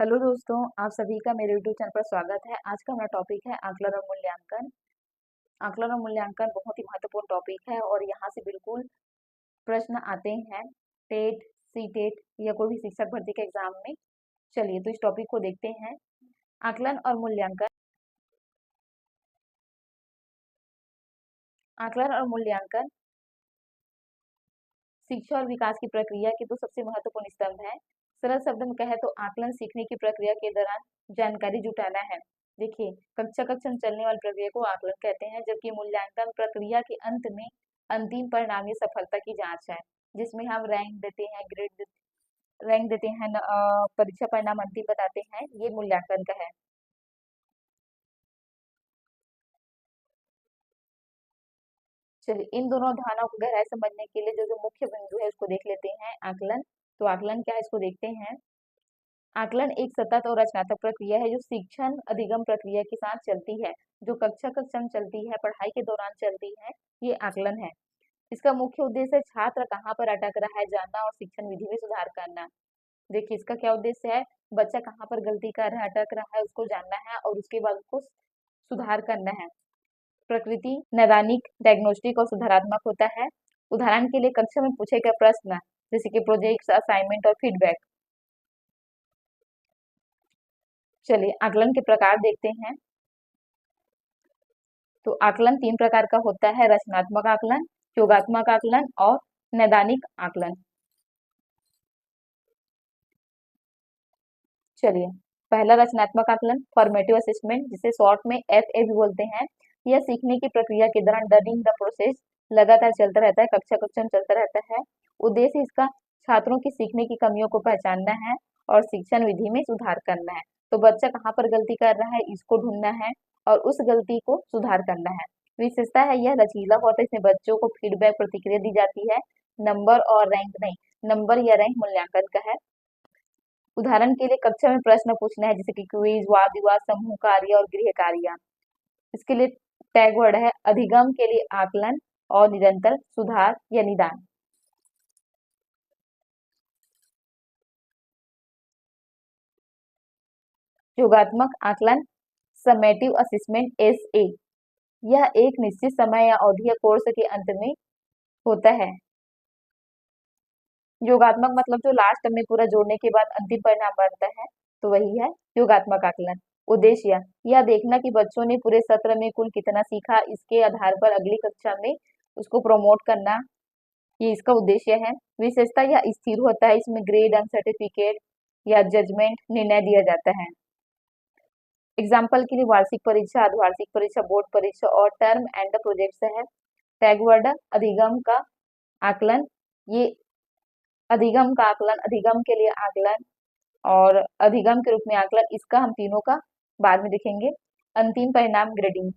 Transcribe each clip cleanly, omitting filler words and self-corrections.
Hello दोस्तों, आप सभी का मेरे यूट्यूब चैनल पर स्वागत है। आज का हमारा टॉपिक है आकलन और मूल्यांकन। आकलन और मूल्यांकन बहुत ही महत्वपूर्ण टॉपिक है और यहाँ से बिल्कुल प्रश्न आते हैं टेट, सी टेट या कोई भी शिक्षक भर्ती के एग्जाम में। चलिए तो इस टॉपिक को देखते हैं। आकलन और मूल्यांकन। आकलन और मूल्यांकन शिक्षा और विकास की प्रक्रिया के दो सबसे महत्वपूर्ण स्तंभ हैं। सरल शब्द में कहे तो आकलन सीखने की प्रक्रिया के दौरान जानकारी जुटाना है। देखिए, कक्षा कक्षा में चलने वाली प्रक्रिया को आकलन कहते हैं, जबकि मूल्यांकन प्रक्रिया के अंत में अंतिम परिणाम या सफलता की जांच है, जिसमें हम रैंक देते हैं, रैंक देते हैं, परीक्षा परिणाम अंतिम बताते हैं। ये मूल्यांकन का है। चलिए, इन दोनों अवधारणाओं को गहराई समझने के लिए जो जो मुख्य बिंदु है उसको देख लेते हैं। आकलन, तो आकलन क्या है इसको देखते हैं। आकलन एक सतत और रचनात्मक प्रक्रिया है जो शिक्षण अधिगम प्रक्रिया के साथ चलती है, जो कक्षा कक्षा में चलती है, पढ़ाई के दौरान चलती है। ये आकलन है। इसका मुख्य उद्देश्य है छात्र कहाँ पर अटक रहा है जानना और शिक्षण विधि में सुधार करना। देखिए, इसका क्या उद्देश्य है, बच्चा कहाँ पर गलती कर रहा है, अटक रहा है, उसको जानना है और उसके बाद उसको सुधार करना है। प्रकृति नैदानिक, डायग्नोस्टिक और सुधारात्मक होता है। उदाहरण के लिए कक्षा में पूछे गए प्रश्न जैसे कि प्रोजेक्ट, असाइनमेंट और फीडबैक। चलिए, आकलन के प्रकार देखते हैं। तो आकलन तीन प्रकार का होता है: रचनात्मक आकलन, योगात्मक आकलन और नैदानिक आकलन। चलिए, पहला रचनात्मक आकलन, फॉर्मेटिव असेसमेंट, जिसे शॉर्ट में FA भी बोलते हैं। यह सीखने की प्रक्रिया के दौरान डरिंग द प्रोसेस लगातार चलता रहता है, कक्षा कक्षा में चलता रहता है। उद्देश्य इसका छात्रों की सीखने की कमियों को पहचानना है और शिक्षण विधि में सुधार करना है। तो बच्चा कहाँ पर गलती कर रहा है इसको ढूंढना है और उस गलती को सुधार करना है। विशेषता है यह लचीला होता है, इसमें बच्चों को फीडबैक प्रतिक्रिया दी जाती है, नंबर और रैंक नहीं। नंबर या रैंक मूल्यांकन का है। उदाहरण के लिए कक्षा में प्रश्न पूछना है, जैसे कि क्विज, वाद विवाद, समूह कार्य और गृह कार्य। इसके लिए टैग वर्ड है अधिगम के लिए आकलन और निरंतर सुधार या निदान। योगात्मक आकलन, समेटिव असेसमेंट SA। यह एक निश्चित समय या अवधि या कोर्स के अंत में होता है। योगात्मक मतलब जो लास्ट में पूरा जोड़ने के बाद अंतिम परिणाम बनता है, तो वही है योगात्मक आकलन। उद्देश्य यह देखना कि बच्चों ने पूरे सत्र में कुल कितना सीखा, इसके आधार पर अगली कक्षा में उसको प्रमोट करना, ये इसका उद्देश्य है। विशेषता यह स्थिर होता है, इसमें ग्रेड, सर्टिफिकेट या जजमेंट निर्णय दिया जाता है। एग्जाम्पल के लिए वार्षिक परीक्षा, अर्धवार्षिक परीक्षा, बोर्ड परीक्षा और टर्म एंड प्रोजेक्ट्स है। टैग वर्ड अधिगम का आकलन, ये अधिगम का आकलन, अधिगम के लिए आकलन और अधिगम के रूप में आकलन, इसका हम तीनों का बाद में देखेंगे। अंतिम परिणाम ग्रेडिंग।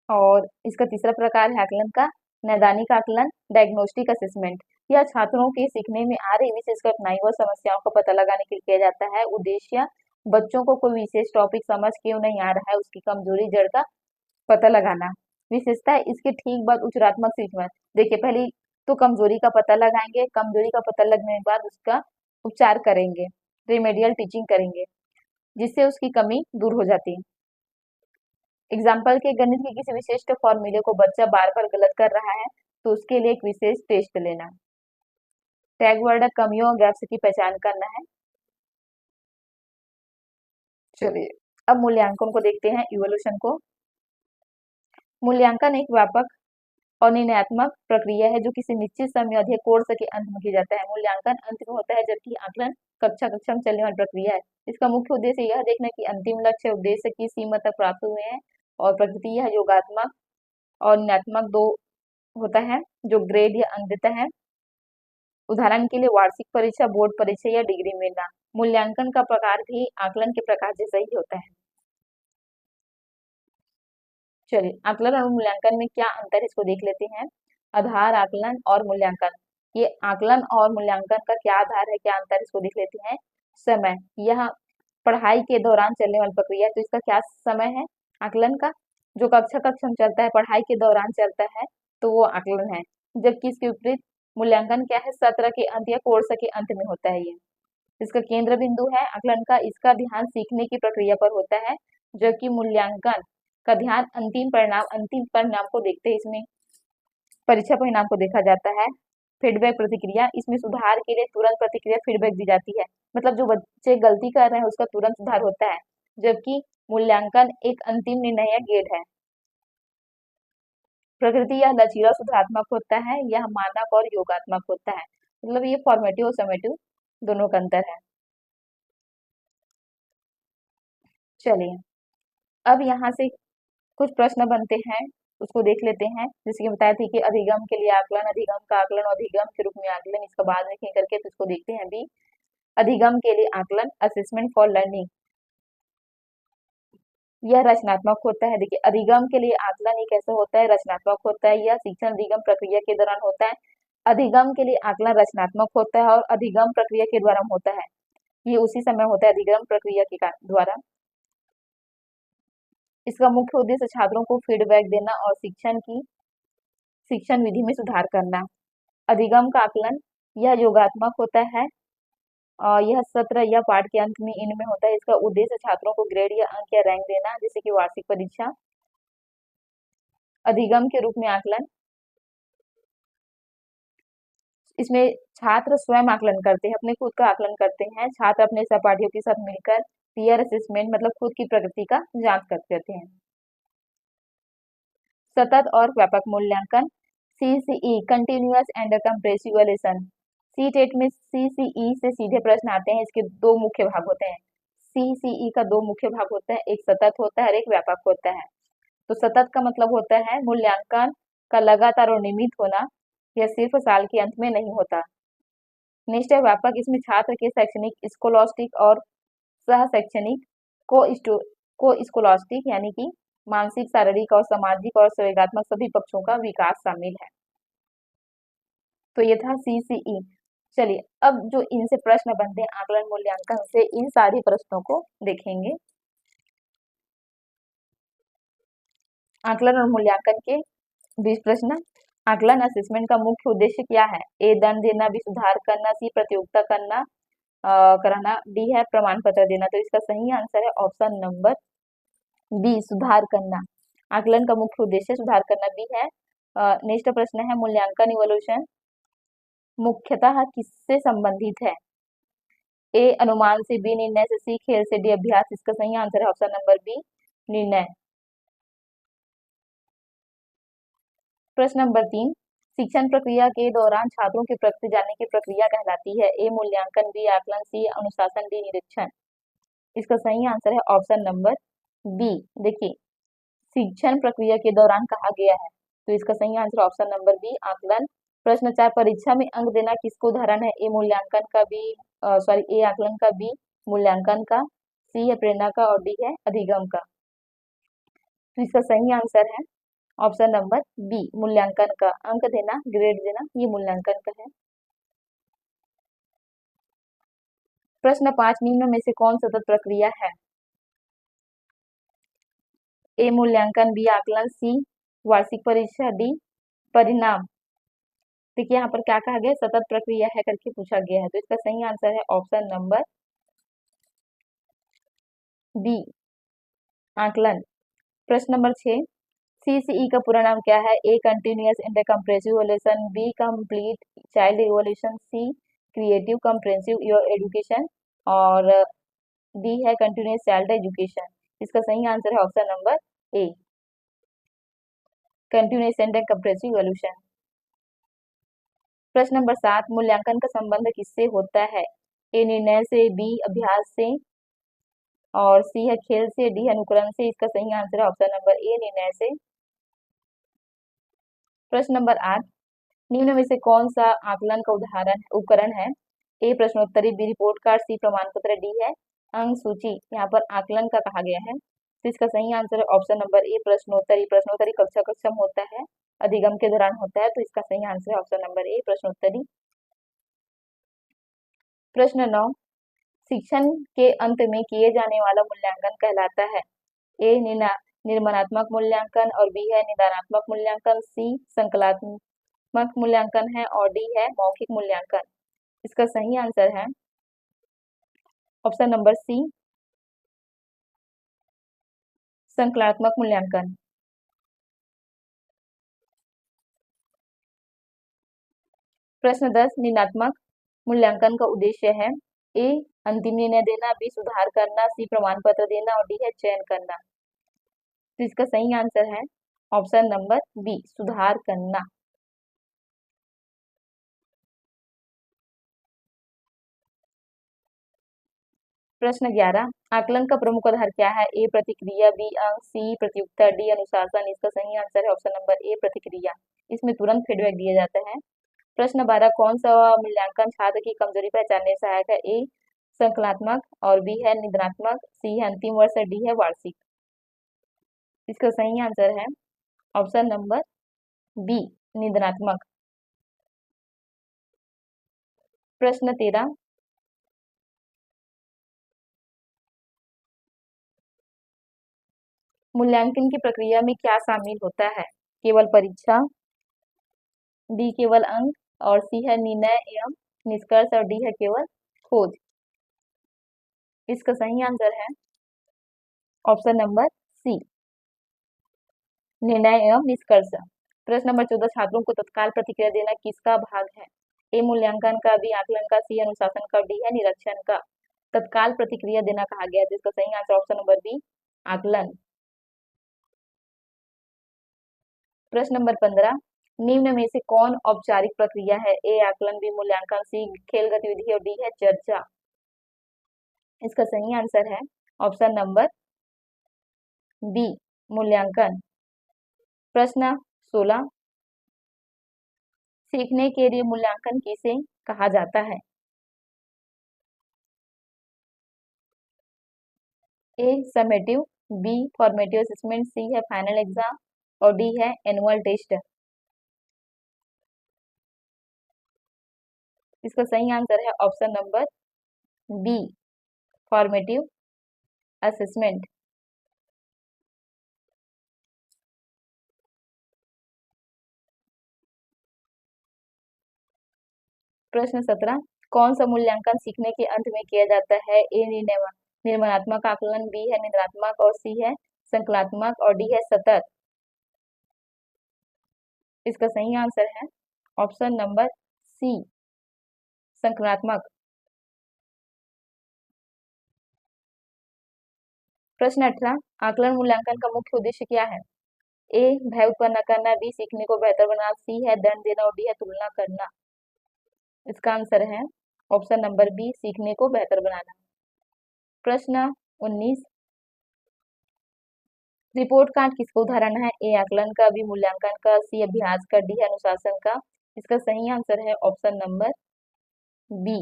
और इसका तीसरा प्रकार है आकलन का नैदानिक आकलन, डायग्नोस्टिक असेसमेंट। यह छात्रों के सीखने में आ रही विशेष कठिनाइयों और समस्याओं का पता लगाने के लिए किया जाता है। उद्देश्य बच्चों को कोई विशेष टॉपिक समझ क्यों नहीं आ रहा है, उसकी कमजोरी जड़ का पता लगाना। विशेषता है इसके ठीक बाद उच्चारात्मक सीखना। देखिए, पहले तो कमजोरी का पता लगाएंगे, कमजोरी का पता लगने के बाद उसका उपचार करेंगे, रेमेडियल टीचिंग करेंगे, जिससे उसकी कमी दूर हो जाती है। एग्जाम्पल के गणित के किसी विशिष्ट फॉर्मूले को बच्चा बार बार गलत कर रहा है, तो उसके लिए एक विशेष टेस्ट लेना। टैग वर्ड कमियों और गैप्स की पहचान करना है। चलिए, अब मूल्यांकन को देखते हैं, इवोल्यूशन को। मूल्यांकन एक व्यापक और निर्णयात्मक प्रक्रिया है जो किसी निश्चित समय अवधि कोर्स के अंत में किया जाता है। मूल्यांकन अंत में होता है, जबकि आकलन कक्षा कक्षा में चलने वाली प्रक्रिया है। इसका मुख्य उद्देश्य यह देखना कि अंतिम लक्ष्य उद्देश्य की सीमा तक प्राप्त हुए हैं। और प्रकृति यह योगात्मक और ऋणात्मक दो होता है, जो ग्रेड या अंक देता है। उदाहरण के लिए वार्षिक परीक्षा, बोर्ड परीक्षा या डिग्री मिलना। मूल्यांकन का प्रकार भी आकलन के प्रकार जैसा ही होता है। चलिए, आकलन और मूल्यांकन में क्या अंतर है इसको देख लेते हैं। आधार आकलन और मूल्यांकन, ये आकलन और मूल्यांकन का क्या आधार है, क्या अंतर है इसको देख लेते हैं। समय, यह पढ़ाई के दौरान चलने वाली प्रक्रिया है, तो इसका क्या समय है आकलन का, जो कक्षा कक्षा में चलता है, पढ़ाई के दौरान चलता है, तो वो आकलन है। जबकि इसके विपरीत मूल्यांकन क्या है, सत्र के अंत या कोर्स के अंत में होता है ये। इसका केंद्र बिंदु है आकलन का, इसका ध्यान सीखने की प्रक्रिया पर होता है, जबकि मूल्यांकन का ध्यान अंतिम परिणाम को देखते हैं, इसमें परीक्षा परिणाम को देखा जाता है। फीडबैक प्रतिक्रिया, इसमें सुधार के लिए तुरंत प्रतिक्रिया फीडबैक दी जाती है, मतलब जो बच्चे गलती कर रहे हैं उसका तुरंत सुधार होता है, जबकि मूल्यांकन एक अंतिम निर्णय या ग्रेड है। प्रकृति यह लचीला सुधारात्मक होता है, यह मानक और योगात्मक होता है, मतलब ये फॉर्मेटिव और समेटिव दोनों का अंतर है। चलिए अब यहाँ से कुछ प्रश्न बनते हैं, उसको देख लेते हैं। जैसे कि बताया थी कि अधिगम के लिए आकलन, अधिगम का आकलन और अधिगम के रूप में आकलन, इसका बाद में करके तो इसको देखते हैं अभी। अधिगम के लिए आकलन, असेसमेंट फॉर लर्निंग, यह रचनात्मक होता है। देखिए अधिगम के लिए आकलन ये कैसे होता है, रचनात्मक होता है। यह शिक्षण अधिगम प्रक्रिया के दौरान होता है। अधिगम के लिए आकलन रचनात्मक होता है और अधिगम प्रक्रिया के द्वारा होता है, ये उसी समय होता है अधिगम प्रक्रिया के द्वारा। इसका मुख्य उद्देश्य छात्रों को फीडबैक देना और शिक्षण विधि में सुधार करना। अधिगम का आकलन यह योगात्मक होता है और यह सत्र या पाठ के अंत में इनमें होता है। इसका उद्देश्य छात्रों को ग्रेड या अंक या रैंक देना, जैसे कि वार्षिक परीक्षा। अधिगम के रूप में आकलन, इसमें छात्र स्वयं आकलन करते हैं, अपने खुद का आकलन करते हैं। छात्र अपने सहपाठियों के साथ मिलकर पीयर असेसमेंट, मतलब खुद की प्रगति का जांच करते हैं। सतत और व्यापक मूल्यांकन, CCE continuous and compressive evaluation. CTET में CCE से सीधे प्रश्न आते हैं, इसके दो मुख्य भाग होते हैं। CCE का दो मुख्य भाग होता है, एक सतत होता है और एक व्यापक होता है। तो सतत का मतलब होता है मूल्यांकन का लगातार और नियमित होना, यह सिर्फ साल के अंत में नहीं होता। नेक्स्ट है व्यापक, इसमें छात्र के शैक्षणिक, स्कोलास्टिक और सह शैक्षणिक को स्कोलास्टिक यानी कि मानसिक, शारीरिक और सामाजिक और संवेगात्मक सभी पक्षों का विकास शामिल है। तो ये था CCE। चलिए अब जो इनसे प्रश्न बनते हैं आकलन मूल्यांकन से, इन सारे प्रश्नों को देखेंगे। आकलन और मूल्यांकन के 20 प्रश्न। आकलन असेसमेंट का मुख्य उद्देश्य क्या है? A दंड देना, B सुधार करना, C प्रतियोगिता कराना, D है प्रमाण पत्र देना। तो इसका सही आंसर है ऑप्शन नंबर B, सुधार करना। आकलन का मुख्य उद्देश्य सुधार करना, B है। नेक्स्ट प्रश्न है मूल्यांकन इवोल्यूशन मुख्यतः किससे संबंधित है? A अनुमान से, B निर्णय से, C खेल से, D अभ्यास। इसका सही आंसर है ऑप्शन नंबर B, निर्णय। प्रश्न नंबर 3, शिक्षण प्रक्रिया के दौरान छात्रों की प्रगति जानने की प्रक्रिया कहलाती है? A मूल्यांकन, B आकलन, C अनुशासन, D निरीक्षण। इसका सही आंसर है ऑप्शन नंबर B। देखिए शिक्षण प्रक्रिया के दौरान कहा गया है, तो इसका सही आंसर ऑप्शन नंबर B आकलन। प्रश्न 4, परीक्षा में अंक देना किसको उदाहरण है? A मूल्यांकन का, A आकलन का, B मूल्यांकन का, C है प्रेरणा का और D है अधिगम का। तो इसका सही आंसर है ऑप्शन नंबर B, मूल्यांकन का। अंक देना, ग्रेड देना, ये मूल्यांकन का है। प्रश्न 5, निम्न में से कौन सतत प्रक्रिया है? A मूल्यांकन, B आकलन, C वार्षिक परीक्षा, D परिणाम। देखिए यहाँ पर क्या कहा गया, सतत प्रक्रिया है करके पूछा गया है, तो इसका सही आंसर है ऑप्शन नंबर B आकलन। प्रश्न नंबर 6, CCE का पूरा नाम क्या है? A continuous and compressive evaluation, B complete child evaluation, C creative comprehensive education और D है कंटिन्यूअस चाइल्ड एजुकेशन। इसका सही आंसर है option number A continuous and compressive evaluation. प्रश्न नंबर 7, मूल्यांकन का संबंध किससे होता है? A निर्णय से, B अभ्यास से और C है खेल से, D अनुकरण से। इसका सही आंसर है ऑप्शन नंबर A निर्णय से। प्रश्न नंबर 8, निम्न में से कौन सा आकलन का उपकरण है? A प्रश्नोत्तरी, B रिपोर्ट कार्ड, C प्रमाण पत्र, D है अंक सूची। यहाँ पर आकलन का कहा गया है, तो इसका सही आंसर है ऑप्शन नंबर A प्रश्नोत्तरी। प्रश्नोत्तरी कक्षा कक्षा में होता है, अधिगम के दौरान होता है, तो इसका सही आंसर है ऑप्शन नंबर A प्रश्नोत्तरी। प्रश्न 9, शिक्षण के अंत में किए जाने वाला मूल्यांकन कहलाता है? A निर्माणात्मक मूल्यांकन और B है निदानात्मक मूल्यांकन, C मूल्यांकन है और डी है मौखिक मूल्यांकन। इसका सही आंसर है ऑप्शन नंबर सी, संकलनात्मक मूल्यांकन। प्रश्न 10, निम्नात्मक मूल्यांकन का उद्देश्य है ए अंतिम निर्णय देना, बी सुधार करना, सी प्रमाण पत्र देना और डी है चयन करना। तो इसका सही आंसर है ऑप्शन नंबर बी, सुधार करना। प्रश्न 11, आकलन का प्रमुख आधार क्या है? ए प्रतिक्रिया, बी अंक, सी प्रतियोगिता, डी अनुशासन। इसका सही आंसर है ऑप्शन नंबर ए, प्रतिक्रिया। इसमें तुरंत फीडबैक दिया जाता है। प्रश्न 12, कौन सा मूल्यांकन छात्र की कमजोरी पहचानने में सहायक है? ए संकलनात्मक और बी है निदानात्मक, सी है अंतिम वर्ष और डी है वार्षिक। इसका सही आंसर है ऑप्शन नंबर बी, निदानात्मक। प्रश्न 13, मूल्यांकन की प्रक्रिया में क्या शामिल होता है? केवल परीक्षा, बी केवल अंक और सी है निर्णय एवं निष्कर्ष और डी है केवल खोज। इसका सही आंसर है ऑप्शन नंबर सी, निर्णय एवं निष्कर्ष। प्रश्न नंबर 14, छात्रों को तत्काल प्रतिक्रिया देना किसका भाग है? ए मूल्यांकन का, बी आकलन का, सी अनुशासन का, डी है निरीक्षण का। तत्काल प्रतिक्रिया देना कहा गया है, तो इसका सही आंसर ऑप्शन नंबर बी, आकलन। प्रश्न नंबर 15, निम्न में से कौन औपचारिक प्रक्रिया है? ए आकलन, बी मूल्यांकन, सी खेल गतिविधि और डी है चर्चा। इसका सही आंसर है ऑप्शन नंबर बी, मूल्यांकन। प्रश्न 16, सीखने के लिए मूल्यांकन किसे कहा जाता है? A summative, B formative assessment, C है फाइनल एग्जाम और डी है एनुअल टेस्ट। इसका सही आंसर है option number B, formative assessment. प्रश्न 17, कौन सा मूल्यांकन सीखने के अंत में किया जाता है? ए निर्माणात्मक आकलन, बी है निदानात्मक और सी है संकलनात्मक और डी है सतत। इसका सही आंसर है ऑप्शन नंबर सी, संकलनात्मक। प्रश्न 18, आकलन मूल्यांकन का मुख्य उद्देश्य क्या है? ए भय उत्पन्न करना, बी सीखने को बेहतर बनाना, सी है दंड देना और डी है तुलना करना। इसका आंसर है ऑप्शन नंबर बी, सीखने को बेहतर बनाना। प्रश्न 19, रिपोर्ट कार्ड किसका उदाहरण है? ए आकलन का, बी मूल्यांकन का, सी अभ्यास का, डी अनुशासन का। इसका सही आंसर है ऑप्शन नंबर बी,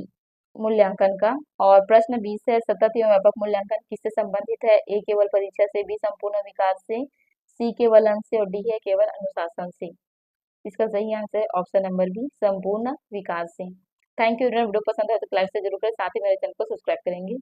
मूल्यांकन का। और प्रश्न 20 है, सतत एवं व्यापक मूल्यांकन किससे संबंधित है? ए केवल परीक्षा से, बी संपूर्ण विकास से, सी केवल अंक से और डी है केवल अनुशासन से। इसका सही आंसर है ऑप्शन नंबर बी, संपूर्ण विकास से। Thank you. वीडियो पसंद है तो लाइक से जरूर करें, साथ ही मेरे चैनल को सब्सक्राइब करेंगे।